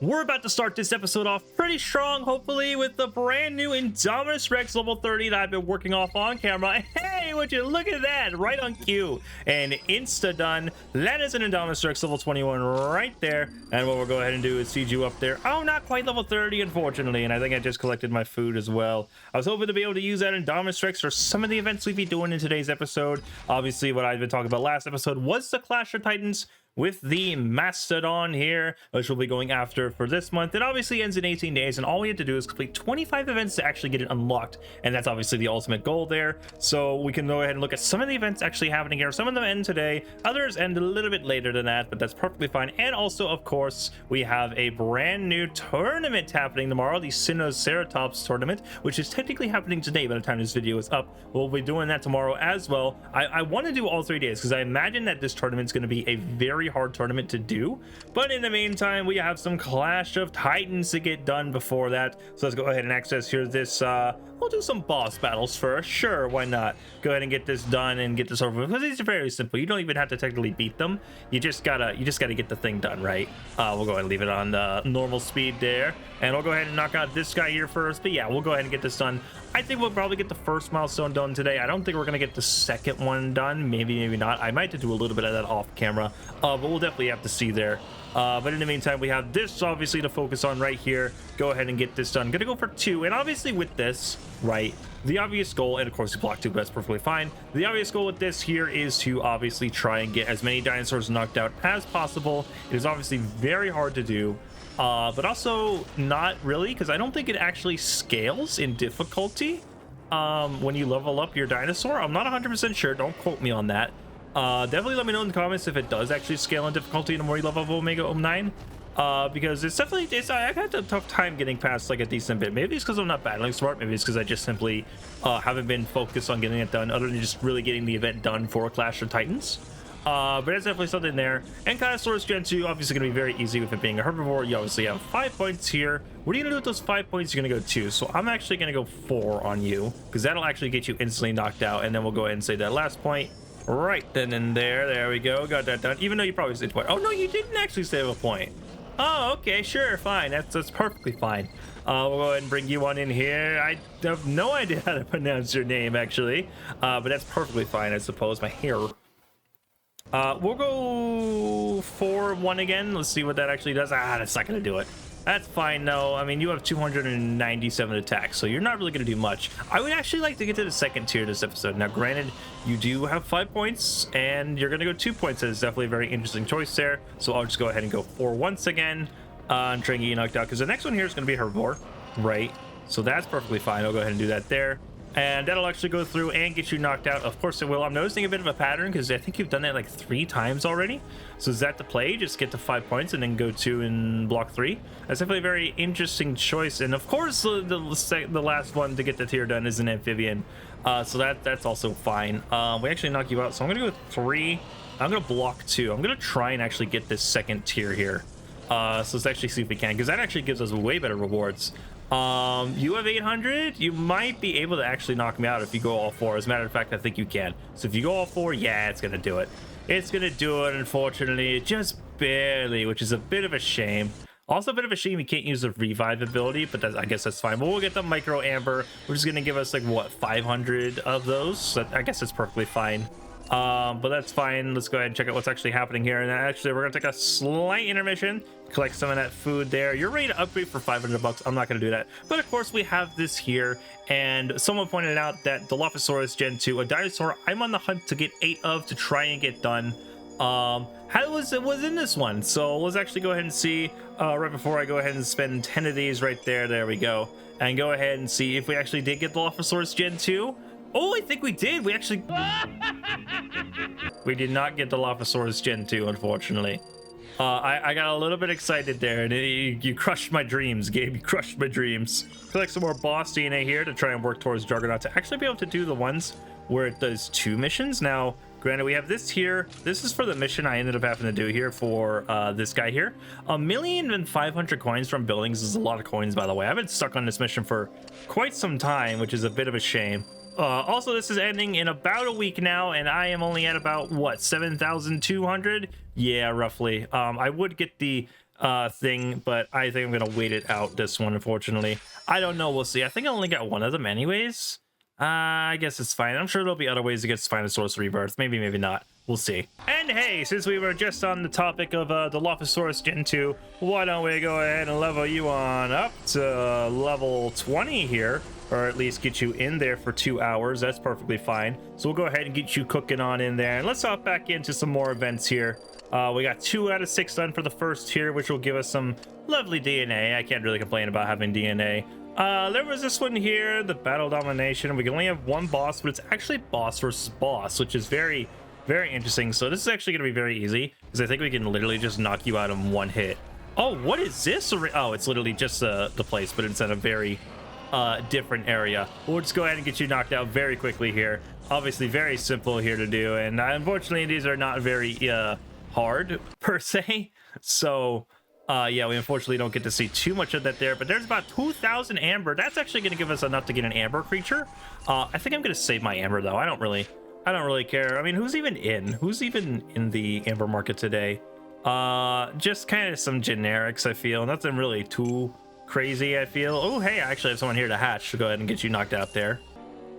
We're about to start this episode off pretty strong, hopefully, with the brand new Indominus Rex level 30 that I've been working off on camera. Hey, would you look at that? Right on cue. And insta done. That is an Indominus Rex level 21 right there. And what we'll go ahead and do is feed you up there. Oh, not quite level 30, unfortunately. And I think I just collected my food as well. I was hoping to be able to use that Indominus Rex for some of the events we'd be doing in today's episode. Obviously, what I've been talking about last episode was the Clash of Titans with the Mastodon here, which we'll be going after for this month. It obviously ends in 18 days, and all we have to do is complete 25 events to actually get it unlocked, and that's obviously the ultimate goal there. So we can go ahead and look at some of the events actually happening here. Some of them end today, others end a little bit later than that, but that's perfectly fine. And also, of course, we have a brand new tournament happening tomorrow, the Sinoceratops tournament, which is technically happening today by the time this video is up. We'll be doing that tomorrow as well. I want to do all 3 days because I imagine that this tournament is going to be a very hard tournament to do, but in the meantime we have some Clash of Titans to get done before that. So let's go ahead and access here this we'll do some boss battles first. Sure, why not? Go ahead and get this done and get this over with, because these are very simple. You don't even have to technically beat them. You just gotta get the thing done, right? We'll go ahead and leave it on the normal speed there, and we'll go ahead and knock out this guy here first. But yeah, we'll go ahead and get this done. I think we'll probably get the first milestone done today. I don't think we're gonna get the second one done. Maybe not. I might have to do a little bit of that off camera, but we'll definitely have to see there. But in the meantime, we have this obviously to focus on right here. Go ahead and get this done. Gonna go for 2, and obviously with this, right, the obvious goal, and of course you block 2, but that's perfectly fine. The obvious goal with this here is to obviously try and get as many dinosaurs knocked out as possible. It is obviously very hard to do, but also not really, because I don't think it actually scales in difficulty when you level up your dinosaur. I'm not 100% sure, don't quote me on that. Definitely let me know in the comments if it does actually scale in difficulty the more you level up Omega 9, because it's definitely, I've had a tough time getting past like a decent bit. Maybe it's because I'm not battling smart, maybe it's because I just simply haven't been focused on getting it done, other than just really getting the event done for Clash of Titans. But there's definitely something there. And Ankylosaurus Gen 2 obviously going to be very easy with it being a herbivore. You obviously have 5 points here. What are you going to do with those 5 points? You're going to go 2. So I'm actually going to go 4 on you, because that'll actually get you instantly knocked out. And then we'll go ahead and say that last point right then and there we go, got that done, even though you probably saved a point. Oh no, you didn't actually save a point. Oh, okay, sure, fine, that's perfectly fine. We'll go ahead and bring you on in here. I have no idea how to pronounce your name actually, but that's perfectly fine, I suppose. My hair. We'll go 4-1 again. Let's see what that actually does. That's not gonna do it. That's fine though. I mean, you have 297 attacks, so you're not really going to do much. I would actually like to get to the second tier this episode. Now, granted, you do have 5 points, and you're going to go 2 points. That is definitely a very interesting choice there. So I'll just go ahead and go 4 once again and try and get you knocked out, because the next one here is going to be herbivore, right? So that's perfectly fine. I'll go ahead and do that there. And that'll actually go through and get you knocked out. Of course it will. I'm noticing a bit of a pattern, because I think you've done that like 3 times already. So is that the play? Just get to 5 points and then go 2 in block 3. That's definitely a very interesting choice. And of course the last one to get the tier done is an amphibian. So that's also fine. We actually knock you out. So I'm gonna go 3. I'm gonna block 2. I'm gonna try and actually get this second tier here. So let's actually see if we can, because that actually gives us way better rewards. You have 800. You might be able to actually knock me out if you go all 4. As a matter of fact, I think you can. So if you go all 4, yeah, it's gonna do it. It's gonna do it, unfortunately, just barely, which is a bit of a shame. Also a bit of a shame you can't use the revive ability, but I guess that's fine. But we'll get the micro amber, which is gonna give us like what, 500 of those. So I guess it's perfectly fine. But that's fine. Let's go ahead and check out what's actually happening here. And actually, we're gonna take a slight intermission, collect some of that food there. You're ready to upgrade for 500 bucks. I'm not gonna do that, but of course we have this here. And someone pointed out that Dilophosaurus Gen 2, a dinosaur I'm on the hunt to get 8 of to try and get done, was in this one. So let's actually go ahead and see right before I go ahead and spend 10 of these right there we go, and go ahead and see if we actually did get Dilophosaurus Gen 2. Oh, I think we did. We actually we did not get the Dilophosaurus Gen 2, unfortunately. I got a little bit excited there, and you crushed my dreams, Gabe. You crushed my dreams. Collect some more boss DNA here to try and work towards Juggernaut to actually be able to do the ones where it does 2 missions. Now, granted, we have this here. This is for the mission I ended up having to do here for this guy here. 1,500,000 coins from buildings is a lot of coins, by the way. I've been stuck on this mission for quite some time, which is a bit of a shame. Also, this is ending in about a week now, and I am only at about, what, 7,200? Yeah, roughly. I would get the thing, but I think I'm gonna wait it out this one, unfortunately. I don't know, we'll see. I think I only got one of them anyways. I guess it's fine. I'm sure there'll be other ways to get Spinosaurus rebirth. Maybe, maybe not. We'll see. And hey, since we were just on the topic of the Dilophosaurus Gen 2, why don't we go ahead and level you on up to level 20 here, or at least get you in there for 2 hours. That's perfectly fine. So we'll go ahead and get you cooking on in there. And let's hop back into some more events here. We got 2 out of 6 done for the first tier, which will give us some lovely DNA. I can't really complain about having DNA. There was this one here, the Battle Domination. We can only have one boss, but it's actually boss versus boss, which is very, very interesting. So this is actually going to be very easy, because I think we can literally just knock you out in one hit. Oh, what is this? Oh, it's literally just the place, but it's in a very different area. We'll just go ahead and get you knocked out very quickly here. Obviously, very simple here to do, and unfortunately, these are not very hard, per se. So... yeah, we unfortunately don't get to see too much of that there, but there's about 2,000 amber. That's actually going to give us enough to get an amber creature. I think I'm going to save my amber though. I don't really care. I mean, who's even in the amber market today? Just kind of some generics, I feel. Nothing really too crazy, I feel. Oh, hey, I actually have someone here to hatch to go ahead and get you knocked out there.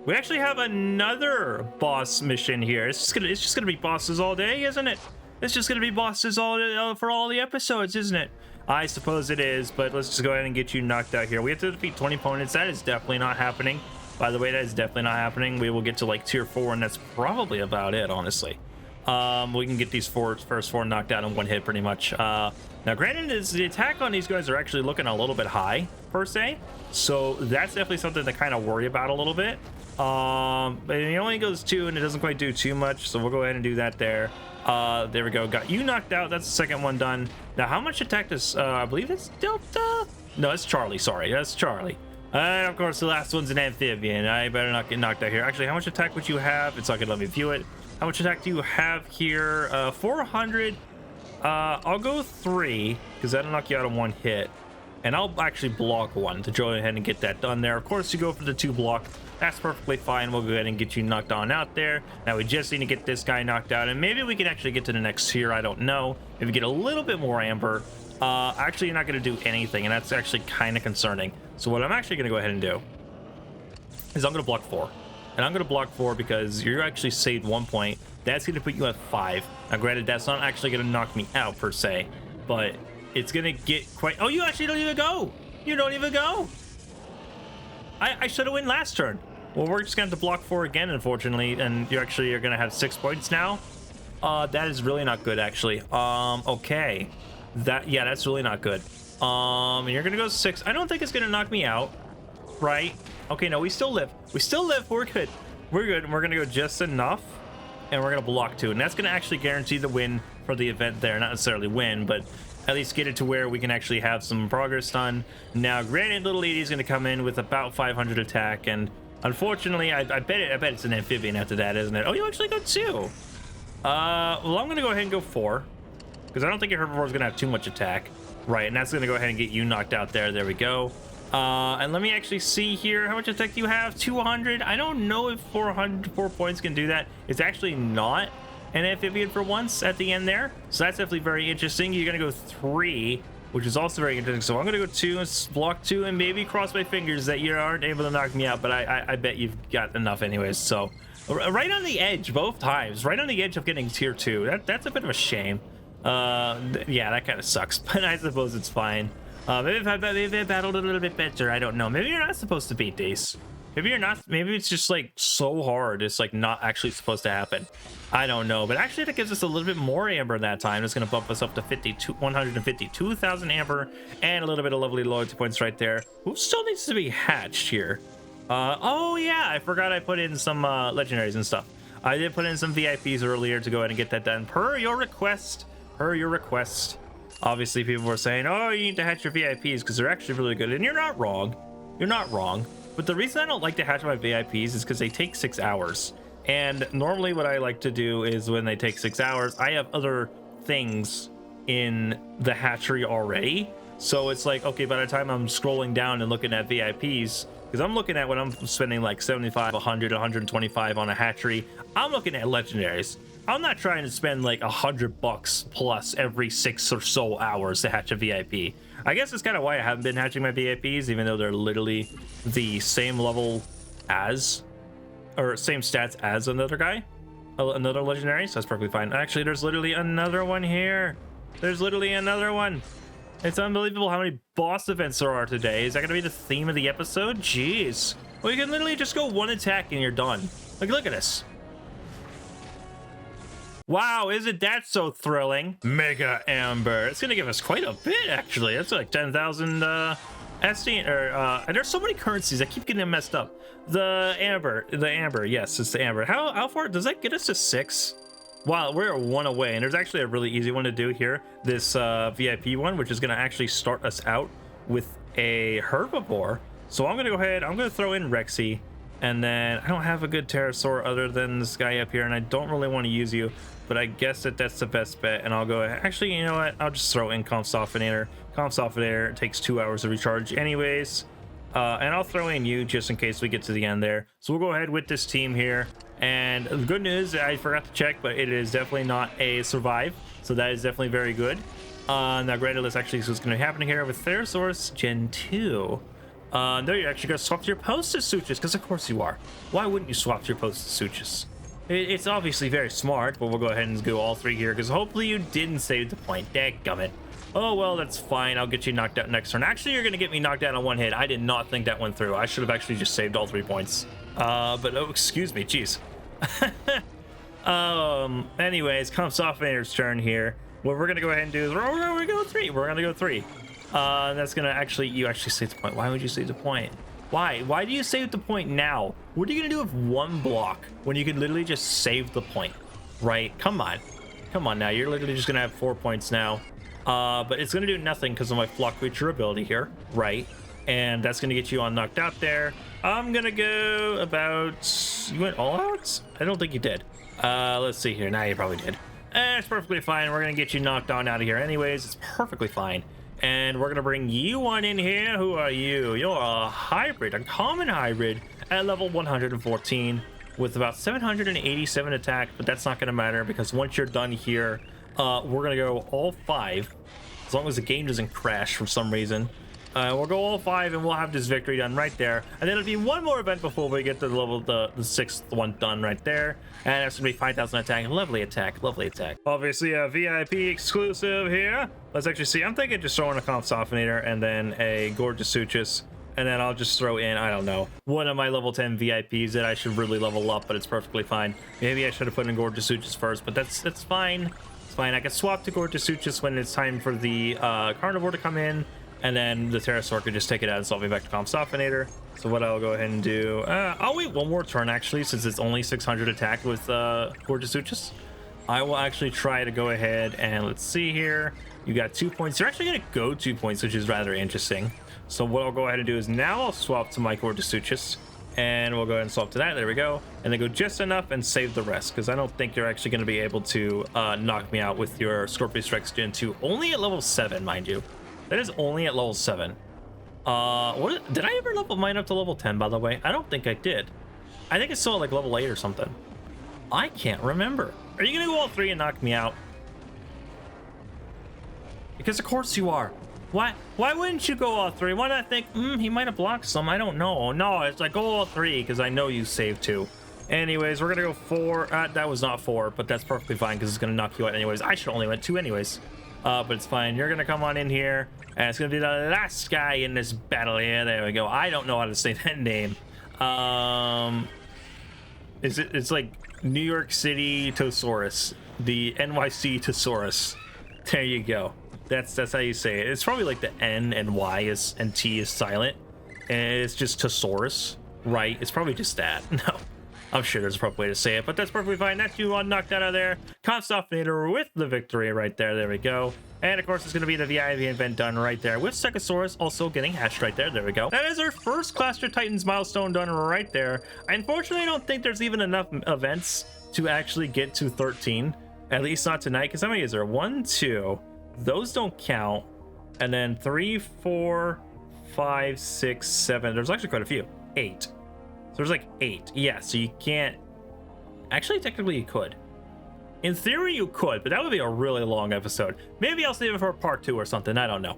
We actually have another boss mission here. It's just gonna be bosses all day, isn't it? It's just gonna be bosses all for all the episodes, isn't it? I suppose it is, but let's just go ahead and get you knocked out here. We have to defeat 20 opponents. That is definitely not happening. By the way, that is definitely not happening. We will get to like tier 4, and that's probably about it, honestly. We can get these first four knocked out in one hit, pretty much. Now, granted, the attack on these guys are actually looking a little bit high, per se. So that's definitely something to kind of worry about a little bit. But it only goes 2, and it doesn't quite do too much. So we'll go ahead and do that there. There we go. Got you knocked out. That's the second one done. Now, how much attack does I believe it's Delta? No, it's Charlie. Sorry, that's Charlie. And of course, the last one's an amphibian. I better not get knocked out here. Actually, how much attack would you have? It's not gonna let me view it. How much attack do you have here? 400. I'll go 3 because that'll knock you out in one hit, and I'll actually block 1 to go ahead and get that done there. Of course, you go for the 2 block. That's perfectly fine. We'll go ahead and get you knocked on out there. Now we just need to get this guy knocked out, and maybe we can actually get to the next tier. I don't know. If we get a little bit more amber, actually you're not going to do anything, and that's actually kind of concerning. So what I'm actually going to go ahead and do is I'm going to block 4. And I'm going to block 4 because you're actually saved 1 point. That's going to put you at 5. Now granted, that's not actually going to knock me out per se, but it's going to get quite... Oh, you actually don't even go. You don't even go. I should have won last turn. Well, we're just going to have to block 4 again, unfortunately, and you're going to have 6 points now. That is really not good, actually. Okay. Yeah, that's really not good. And you're going to go 6. I don't think it's going to knock me out, right? Okay, no, we still live. We still live. We're good. We're good. We're going to go just enough, and we're going to block 2. And that's going to actually guarantee the win for the event there. Not necessarily win, but at least get it to where we can actually have some progress done. Now, granted, little lady's going to come in with about 500 attack, and unfortunately, I bet it's an amphibian after that, isn't it? Oh, you actually got 2. Well, I'm going to go ahead and go 4, because I don't think your herbivore is going to have too much attack. Right, and that's going to go ahead and get you knocked out there. There we go. And let me actually see here. How much attack do you have? 200. I don't know if 4 points can do that. It's actually not an amphibian for once at the end there. So that's definitely very interesting. You're going to go 3, which is also very interesting. So I'm going to go 2 and block 2 and maybe cross my fingers that you aren't able to knock me out. But I bet you've got enough anyways. So right on the edge both times. Right on the edge of getting tier 2. That's a bit of a shame. Yeah, that kind of sucks. But I suppose it's fine. Maybe if I battled a little bit better, I don't know. Maybe you're not supposed to beat these. Maybe you're not. Maybe it's just like so hard. It's like not actually supposed to happen. I don't know. But actually, that gives us a little bit more amber that time. It's going to bump us up to 152,000 amber and a little bit of lovely loyalty points right there. Who still needs to be hatched here? Oh yeah, I forgot I put in some legendaries and stuff. I did put in some VIPs earlier to go ahead and get that done per your request. Per your request. Obviously, people were saying, oh, you need to hatch your VIPs because they're actually really good. And you're not wrong. You're not wrong. But the reason I don't like to hatch my VIPs is because they take 6 hours. And normally what I like to do is when they take 6 hours, I have other things in the hatchery already. So it's like, okay, by the time I'm scrolling down and looking at VIPs, because I'm looking at when I'm spending like 75, 100, 125 on a hatchery, I'm looking at legendaries. I'm not trying to spend like $100 plus every 6 or so hours to hatch a VIP. I guess it's kind of why I haven't been hatching my VIPs, even though they're literally the same level as, or same stats as another guy, another legendary. So that's perfectly fine. Actually, there's literally another one here. There's literally another one. It's unbelievable how many boss events there are today. Is that going to be the theme of the episode? Jeez. Well, you can literally just go one attack and you're done. Like, look at this. Wow, isn't that so thrilling? Mega Amber. It's going to give us quite a bit, actually. That's like 10,000 SD, and there's so many currencies. I keep getting them messed up. The Amber. Yes, it's the Amber. How far does that get us to 6? Wow, we're 1 away, and there's actually a really easy one to do here. This VIP one, which is going to actually start us out with a herbivore. So I'm going to go ahead, I'm going to throw in Rexy, and then I don't have a good pterosaur other than this guy up here, and I don't really want to use you, but I guess that's the best bet, and I'll go ahead. Actually, you know what? I'll just throw in Comp Softenator. Comp Softenator takes 2 hours to recharge anyways, and I'll throw in you just in case we get to the end there. So we'll go ahead with this team here. And the good news, I forgot to check, but it is definitely not a survive, so that is definitely very good. Now granted, let's actually see what's going to happen here with Therosaurus Gen 2. No, you're actually going to swap to your Postus Suchus, because of course you are. Why wouldn't you swap to your Postus Suchus? It's obviously very smart, but we'll go ahead and go all 3 here, because hopefully you didn't save the point. Dadgummit. Oh, well, that's fine. I'll get you knocked out next turn. Actually, you're going to get me knocked out on 1 hit. I did not think that went through. I should have actually just saved all 3 points. But oh, excuse me, jeez. Anyways, Comp Softenator's turn here. What we're gonna go ahead and do is we're gonna go 3. We're gonna go 3. That's gonna actually, you actually save the point. Why would you save the point? Why do you save the point now? What are you gonna do with 1 block when you could literally just save the point, right? Come on now. You're literally just gonna have 4 points now. But it's gonna do nothing because of my Flock Creature ability here, right? And that's gonna get you on knocked out there. I'm gonna go about, you went all out? I don't think you did. Let's see here. Now you probably did. It's perfectly fine. We're gonna get you knocked on out of here anyways. It's perfectly fine. And we're gonna bring you on in here. Who are you? You're a hybrid, a common hybrid at level 114 with about 787 attack, but that's not gonna matter because once you're done here, we're gonna go all 5 as long as the game doesn't crash for some reason. We'll go all 5 and we'll have this victory done right there, and then it'll be 1 more event before we get to the level, the 6th one done right there, and that's gonna be 5,000 attack. Lovely attack. Obviously a VIP exclusive here. Let's actually see. I'm thinking just throwing a Comp Softenator and then a Gorgeous Suchus, and then I'll just throw in, I don't know, one of my level 10 VIPs that I should really level up, but it's perfectly fine. Maybe I should have put in Gorgeous Suchus first, but that's fine. It's fine. I can swap to Gorgeous Suchus when it's time for the carnivore to come in, and then the pterosaur could just take it out and swap me back to Comp Softenator. So what I'll go ahead and do, I'll wait 1 more turn actually, since it's only 600 attack with Gorgeous Suchus. I will actually try to go ahead and let's see here. You got 2 points. You're actually gonna go 2 points, which is rather interesting. So what I'll go ahead and do is now I'll swap to my Gorgeous Suchus, and we'll go ahead and swap to that. There we go. And then go just enough and save the rest, because I don't think you're actually going to be able to knock me out with your Scorpius Rex Gen 2. Only at level 7, mind you. That is only at level 7. What did I ever level mine up to level 10, by the way? I don't think I did. I think it's still at like level 8 or something. I can't remember. Are you going to go all 3 and knock me out? Because of course you are. Why wouldn't you go all 3? Why not think, he might have blocked some? I don't know. No, it's like go all 3 because I know you saved 2. Anyways, we're gonna go 4. That was not 4, but that's perfectly fine because it's gonna knock you out anyways. I should only went 2 anyways. But it's fine. You're gonna come on in here, and it's gonna be the last guy in this battle here. There we go. I don't know how to say that name. It's like New York City Tosaurus, the NYC Tosaurus. There you go. That's how you say it. It's probably like the N and Y is and T is silent, and it's just Tosaurus, right? It's probably just that. No, I'm sure there's a proper way to say it, but that's perfectly fine. That's you knocked out of there. Comp Softenator with the victory right there. There we go. And of course, it's going to be the VIP event done right there with Stegosaurus also getting hatched right there. There we go. That is our first Cluster Titans milestone done right there. Unfortunately, I don't think there's even enough events to actually get to 13. At least not tonight, because how many is there? 1, 2. Those don't count. And then 3, 4, 5, 6, 7. There's actually quite a few. 8. So there's like 8. Yeah, so you can't. Actually, technically, you could. In theory, you could, but that would be a really long episode. Maybe I'll save it for part 2 or something. I don't know.